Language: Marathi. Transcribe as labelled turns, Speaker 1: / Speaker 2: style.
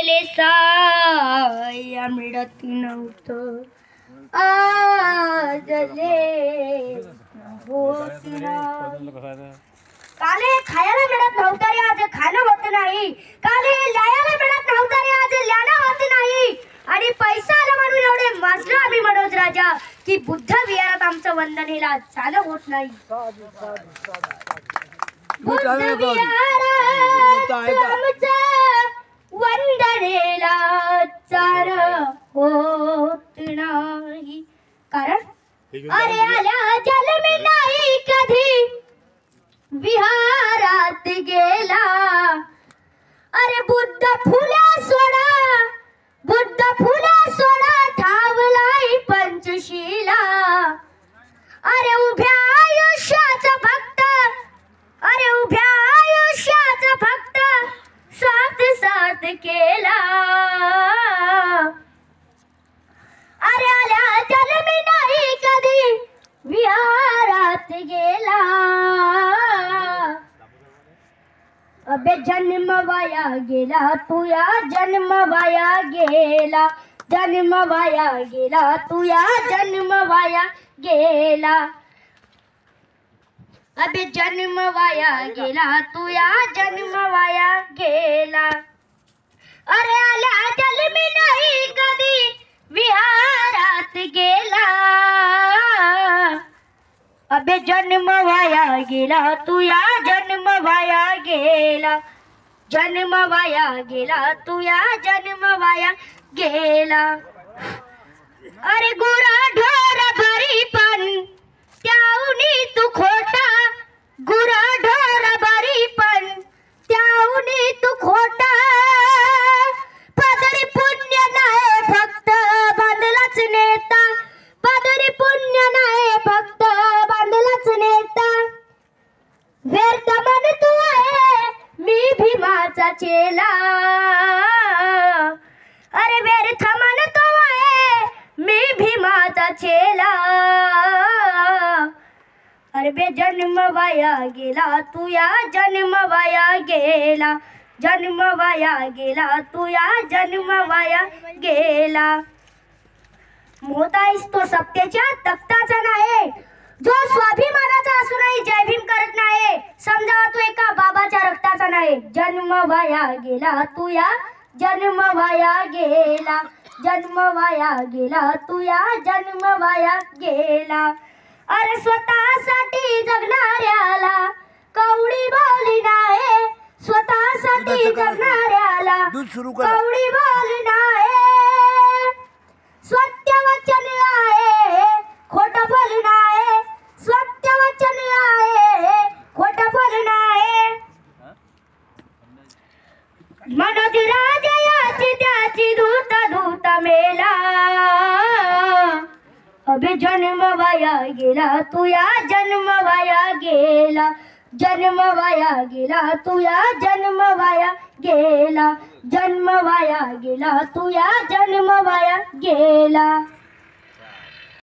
Speaker 1: गेले साया मिळत नव्हतं आजले होत नाही. काले खायला मिळत नव्हतं रे आज खाणं होत नाही. काले ल्यायला मिळत नव्हतं रे आज ल्याणं होत नाही. आणि पैसा आला म्हणून एवढे वाचलो आम्ही मनोज राजा की बुद्ध विहारात आमचं वंदनेला चाल होत नाही. बुद्ध विहारात आमचं वंदनेला चाल होत नाही. कारण अरे आल्या जन्मी नाही कधी विहारात गेला. अरे बुद्ध फुला सोडा बुद्ध फुला सोडा ठावलाई पंचशीला. अरे उभ्या आयुष्याचा भक्त अरे उभ्या आयुष्याचा भक्त साथ साथ केला. अरे आल्या जन्मी नाही कधी विहारात गेला. अबे जन्म वाया गेला तुया जन्म वाया गेला. जन्म वाया गेला तुया जन्म वाया गेला. अबे जन्म वाया गेला तुया जन्म वाया गेला. अरे आल्या जन्मी नाही कधी विहारात गेला. अबे जन्म वाया गेला तुया जन्म वाया गेला. जन्म वाया गेला तुया जन्म वाया गेला. अरे गुरा ढोर भरी पण त्याऊनी तू खोटा. गुरा ढोर भरी पण त्याऊनी तू खोटा. पदरी पुण्य नाही फक्त बांधलाच नेता. पदरी पुण्य नाही फक्त बांधलाच नेता. व्यर्थ मन तू आहे मी भीमाचा चेला. अरे व्यर्थ मन तू आहे मी भीमाचा चेला. अरे बे जन्म वाया गेला तुया जन्म वाया गेला. जन्म वाया गेला तुया जन्म वाया गेला. मोहताईस तो सत्तेच्या तख्ताचा नाही जो स्वाभिमानाचा असूनही जय भीम करत नाही. समजावा तू एका बाबाच्या रक्ताचा नाही. जन्म वाया गेला तुया जन्म वाया गेला. जन्म वाया गेला तुया जन्म वाया गेला. अरे स्वतःसाठी जगणाऱ्याला कवडी बोली नाही. स्वतःसाठी जगणाऱ्याला कवडी बोली नाही. सत्य वचन आहे खोट बोल नाही. सत्य वचन आहे खोट बोल नाही. मनोज राजा याची त्याची धूत धूत मेला. अबे जन्म वाया गेला तुया जन्म वाया गेला. जन्म वाया गेला तुया जन्म वाया गेला. जन्म वाया गेला तुया जन्म वाया गेला.